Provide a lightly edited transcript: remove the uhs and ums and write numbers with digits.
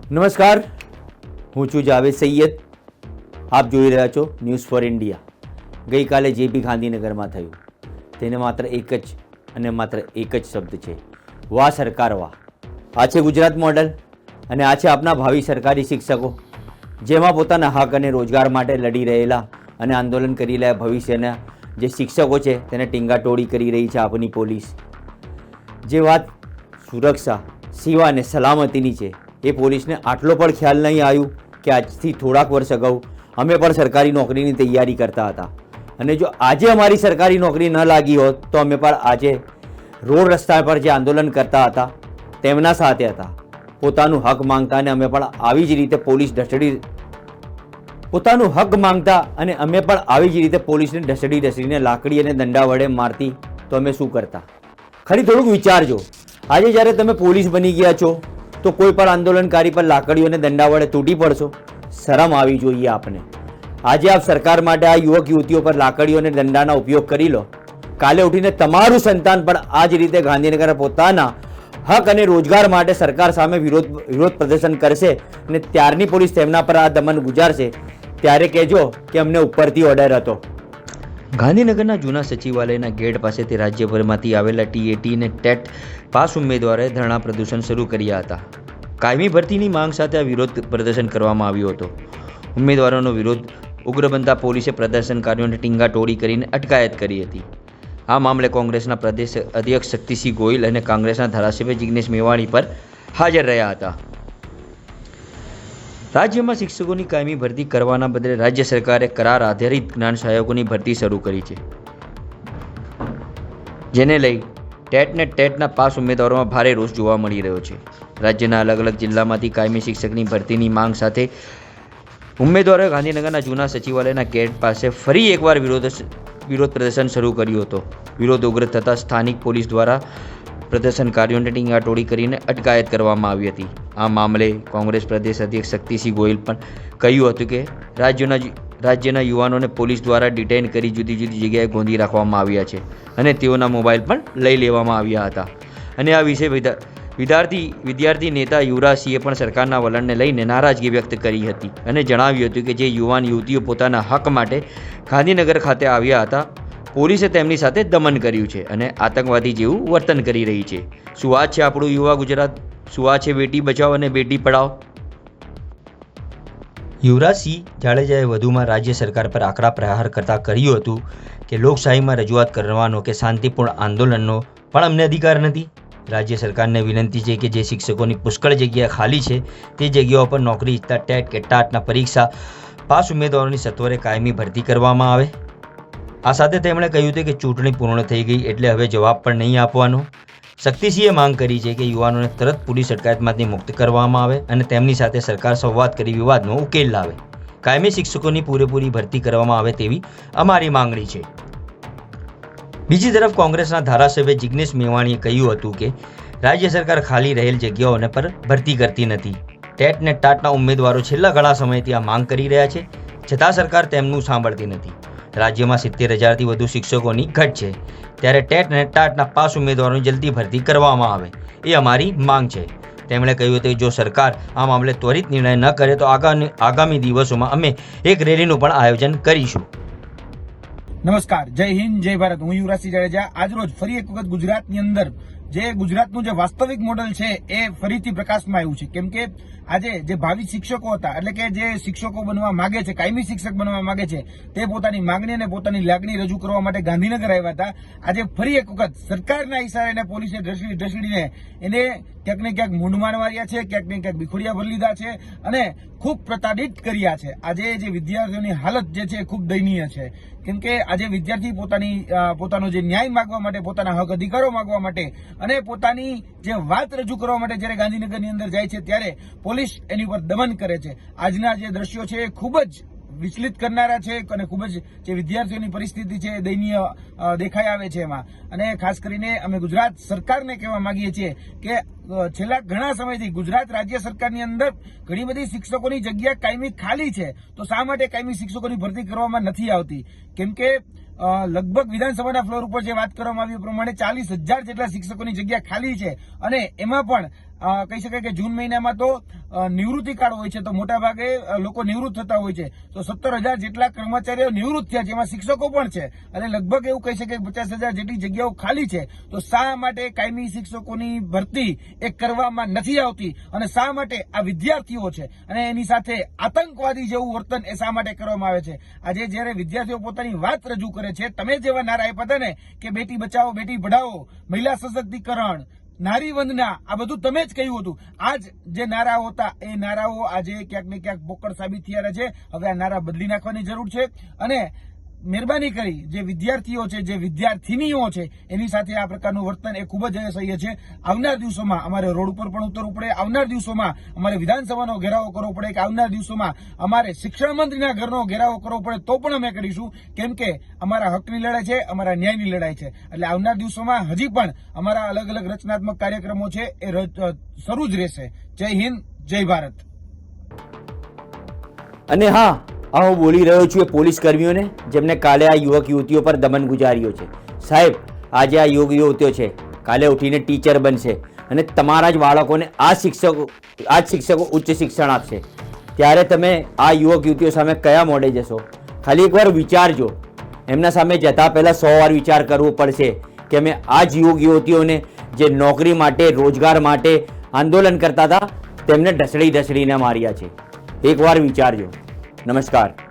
નમસ્કાર, હું છું જાવેદ સૈયદ. આપ જોઈ રહ્યા છો ન્યૂઝ ફોર ઇન્ડિયા. ગઈકાલે જે બી ગાંધીનગરમાં થયું તેને માત્ર એક જ શબ્દ છે, વાહ સરકાર વાહ. આ છે ગુજરાત મોડલ અને આ છે આપના ભાવિ સરકારી શિક્ષકો, જેમાં પોતાના હક અને રોજગાર માટે લડી રહેલા અને આંદોલન કરી રહ્યા ભવિષ્યના જે શિક્ષકો છે તેને ટીંગાટોળી કરી રહી છે આપની પોલીસ. જે વાત સુરક્ષા, સેવા અને સલામતીની છે એ પોલીસને આટલો પણ ખ્યાલ નહીં આવ્યું કે આજથી થોડાક વર્ષ અગાઉ અમે પણ સરકારી નોકરીની તૈયારી કરતા હતા અને જો આજે અમારી સરકારી નોકરી ન લાગી હોત તો અમે પણ આજે રોડ રસ્તા પર જે આંદોલન કરતા હતા તેમના સાથે હતા, પોતાનું હક માંગતા અને અમે પણ આવી જ રીતે પોતાનું હક માંગતા અને અમે પણ આવી જ રીતે પોલીસને ઢસડીને લાકડી અને દંડા વડે મારતી તો અમે શું કરતા? ખાલી થોડુંક વિચારજો. આજે જ્યારે તમે પોલીસ બની ગયા છો તો કોઈ પણ આંદોલનકારી પર લાકડીઓ અને દંડા વડે તૂટી પડશો? શરમ આવી જોઈએ આપને. આજે આપ સરકાર માટે આ યુવક યુવતીઓ પર લાકડીઓ અને દંડાના ઉપયોગ કરી લો, કાલે ઉઠીને તમારું સંતાન પણ આ જ રીતે ગાંધીનગર પોતાના હક અને રોજગાર માટે સરકાર સામે વિરોધ પ્રદર્શન કરશે અને ત્યારની પોલીસ તેમના પર આ દમન ગુજારશે ત્યારે કહેજો કે અમને ઉપરથી ઓર્ડર હતો. ગાંધીનગરના જૂના સચિવાલયના ગેટ પાસેથી રાજ્યભરમાંથી આવેલા ટીએટી અને ટેટ પાસ ઉમેદવારોએ ધરણા પ્રદર્શન શરૂ કર્યા હતા. કાયમી ભરતીની માંગ સાથે આ વિરોધ પ્રદર્શન કરવામાં આવ્યો હતો. ઉમેદવારોનો વિરોધ ઉગ્ર બનતા પોલીસે પ્રદર્શનકારીઓને ટીંગાટોળી કરીને અટકાયત કરી હતી. આ મામલે કોંગ્રેસના પ્રદેશ અધ્યક્ષ શક્તિસિંહ ગોહિલ અને કોંગ્રેસના ધારાસભ્ય જિગ્નેશ મેવાણી પર હાજર રહ્યા હતા. રાજ્યમાં શિક્ષકોની કાયમી ભરતી કરવાના બદલે રાજ્ય સરકારે કરાર આધારિત જ્ઞાન સહાયકોની ભરતી શરૂ કરી છે, જેને લઈ ટેટના પાસ ઉમેદવારોમાં ભારે રોષ જોવા મળી રહ્યો છે. રાજ્યના અલગ અલગ જિલ્લામાંથી કાયમી શિક્ષકની ભરતીની માંગ સાથે ઉમેદવારોએ ગાંધીનગરના જૂના સચિવાલયના ગેટ પાસે ફરી એકવાર વિરોધ પ્રદર્શન શરૂ કર્યું હતો. વિરોધ ઉગ્ર થતાં સ્થાનિક પોલીસ દ્વારા પ્રદર્શનકારીઓને ટીંગાટોળી કરીને અટકાયત કરવામાં આવી હતી. આ મામલે કોંગ્રેસ પ્રદેશ અધ્યક્ષ શક્તિસિંહ ગોહિલ પણ કહ્યું હતું કે રાજ્યના યુવાનોને પોલીસ દ્વારા ડિટેઇન કરી જુદી જુદી જગ્યાએ ગોંધી રાખવામાં આવ્યા છે અને તેઓના મોબાઈલ પણ લઈ લેવામાં આવ્યા હતા. અને આ વિશે વિદ્યાર્થી નેતા યુવરાજસિંહે પણ સરકારના વલણને લઈને નારાજગી વ્યક્ત કરી હતી અને જણાવ્યું હતું કે જે યુવાન યુવતીઓ પોતાના હક માટે ગાંધીનગર ખાતે આવ્યા હતા, પોલીસે તેમની સાથે દમન કર્યું છે અને આતંકવાદી જેવું વર્તન કરી રહી છે. શું આ છે આપણું યુવા ગુજરાત? શું આ છે બેટી બચાવો અને બેટી પઢાઓ? યુવરાજસિંહ જાડેજાએ વધુમાં રાજ્ય સરકાર પર આકરા પ્રહાર કરતા કહ્યું હતું કે લોકશાહીમાં રજૂઆત કરવાનો કે શાંતિપૂર્ણ આંદોલનનો પણ અમને અધિકાર નથી. રાજ્ય સરકારને વિનંતી છે કે જે શિક્ષકોની પુષ્કળ જગ્યા ખાલી છે તે જગ્યાઓ પર નોકરી ઇચ્છતા ટેટ કે ટાટના પરીક્ષા પાસ ઉમેદવારોની સત્વરે કાયમી ભરતી કરવામાં આવે. આ સાથે તેમણે કહ્યું હતું કે ચૂંટણી પૂર્ણ થઈ ગઈ એટલે હવે જવાબ પણ નહીં આપવાનો. શક્તિસિંહે માંગ કરી છે કે યુવાનોને તરત પોલીસ અટકાયતમાંથી મુક્ત કરવામાં આવે અને તેમની સાથે સરકાર સંવાદ કરી વિવાદનો ઉકેલ લાવે. કાયમી શિક્ષકોની પૂરેપૂરી ભરતી કરવામાં આવે તેવી અમારી માંગણી છે. બીજી તરફ કોંગ્રેસના ધારાસભ્ય જિગ્નેશ મેવાણીએ કહ્યું હતું કે રાજ્ય સરકાર ખાલી રહેલ જગ્યાઓને પર ભરતી કરતી નથી. ટેટ ને ટાટના ઉમેદવારો છેલ્લા ઘણા સમયથી આ માંગ કરી રહ્યા છે, છતાં સરકાર તેમનું સાંભળતી નથી. રાજ્યમાં 70,000થી વધુ શિક્ષકોની ઘટ છે, ત્યારે ટેટ અને ટાટના પાસ ઉમેદવારોની જલ્દી ભરતી કરવામાં આવે એ અમારી માંગ છે. તેમણે કહ્યું હતું કે જો સરકાર આ મામલે ત્વરિત નિર્ણય ન કરે તો આગામી દિવસોમાં અમે એક રેલીનું પણ આયોજન કરીશું. નમસ્કાર, જય હિન્દ, જય ભારત. હું યુવરાજસિંહ જાડેજા. આજરોજ ફરી એક વખત ગુજરાતની અંદર જે ગુજરાતનું જે વાસ્તવિક મોડલ છે એ ફરીથી પ્રકાશમાં આવ્યું છે. કેમ કે આજે જે ભાવિ શિક્ષકો હતા, એટલે કે જે શિક્ષકો બનવા માંગે છે, કાયમી શિક્ષક બનવા માંગે છે, તે પોતાની માંગણી અને પોતાની લાગણી રજૂ કરવા માટે ગાંધીનગર આવ્યા હતા. આજે ફરી એક વખત સરકારના ઇશારે પોલીસે ઢસડીને એને ક્યાંક ને ક્યાંક મૂંઢમાર માર્યા છે, ક્યાંક ને ક્યાંક બિખોડિયા ભરી લીધા છે અને ખૂબ પ્રતાડિત કર્યા છે. આજે જે વિદ્યાર્થીઓની હાલત જે છે ખૂબ દયનીય છે. કેમ કે આજે વિદ્યાર્થી પોતાનો જે ન્યાય માંગવા માટે, પોતાના હક અધિકારો માંગવા માટે અને પોતાની જે વાત રજૂ કરવા માટે જ્યારે ગાંધીનગરની અંદર જાય છે ત્યારે પોલીસ એની ઉપર દમન કરે છે. આજના જે દ્રશ્યો છે એ ખૂબ જ વિચલિત કરનારા છે અને ખૂબ જ જે વિદ્યાર્થીઓની પરિસ્થિતિ છે એ દયનીય દેખાઈ આવે છે એમાં. અને ખાસ કરીને અમે ગુજરાત સરકારને કહેવા માંગીએ છીએ કે છેલ્લા ઘણા સમયથી ગુજરાત રાજ્ય સરકારની અંદર ઘણી બધી શિક્ષકોની જગ્યા કાયમી ખાલી છે, તો શા માટે કાયમી શિક્ષકોની ભરતી કરવામાં નથી આવતી? કેમ કે લગભગ વિધાનસભાના ફ્લોર ઉપર જે વાત કરવામાં આવી પ્રમાણે 40,000 જેટલા શિક્ષકોની જગ્યા ખાલી છે અને એમાં પણ કહી શકાય કે જૂન મહિનામાં તો નિવૃત્તિકાળ હોય છે તો મોટા ભાગે લોકો નિવૃત્ત થતા હોય છે. તો 17,000 જેટલા કર્મચારીઓ નિવૃત્ત થયા છે, એમાં શિક્ષકો પણ છે અને લગભગ એવું કહી શકાય કે 50,000 જેટલી જગ્યાઓ ખાલી છે. તો શા માટે કાયમી શિક્ષકોની ભરતી એ કરવામાં નથી આવતી અને શા માટે આ વિદ્યાર્થીઓ છે અને એની સાથે આતંકવાદી જેવું વર્તન એ શા માટે કરવામાં આવે છે? આજે જયારે વિદ્યાર્થીઓ પોતાની વાત રજૂ કરે છે, તમે જેવા નારા આપ્યા હતા ને કે બેટી બચાવો બેટી પઢાઓ, મહિલા સશક્તિકરણ, નારી વંદના, આ બધું તમે જ કહ્યું હતું. આજ જે નારાઓ હતા એ નારાઓ આજે ક્યાંક ને ક્યાંક પોકળ સાબિત થયા છે. હવે આ નારા બદલી નાખવાની જરૂર છે અને મહેરબાની કરી જે વિદ્યાર્થીઓ છે, જે વિદ્યાર્થીનીઓ છે, એની સાથે આ પ્રકારનું વર્તન એ ખૂબ જ અસહ્ય છે. આવનાર દિવસોમાં અમારે રોડ ઉપર પણ ઉતરવું પડે, આવનાર દિવસોમાં અમારે વિધાનસભાનો ઘેરાવો કરવો પડે, કે આવનાર દિવસોમાં અમારે શિક્ષણ મંત્રીના ઘરનો ઘેરાવો કરવો પડે તો પણ અમે કરીશું, કેમ કે અમારા હકની લડાઈ છે, અમારા ન્યાયની લડાઈ છે. એટલે આવનાર દિવસોમાં હજી પણ અમારા અલગ અલગ રચનાત્મક કાર્યક્રમો છે એ શરૂ જ રહેશે. જય હિન્દ, જય ભારત. અને હા, હું બોલી રહ્યો છું એ પોલીસ કર્મીઓને જેમને કાલે આ યુવક યુવતીઓ પર દમન ગુજાર્યો છે. સાહેબ, આજે આ યુવક યુવતીઓ છે, કાલે ઉઠીને ટીચર બનશે અને તમારા જ બાળકોને આ જ શિક્ષકો ઉચ્ચ શિક્ષણ આપશે. ત્યારે તમે આ યુવક યુવતીઓ સામે કયા મોડે જશો? ખાલી એકવાર વિચારજો. એમના સામે જતા પહેલાં 100 વાર વિચાર કરવો પડશે કે અમે આ જ યુવક યુવતીઓને જે નોકરી માટે, રોજગાર માટે આંદોલન કરતા હતા તેમને ઢસડીને માર્યા છે. એકવાર વિચારજો. નમસ્કાર.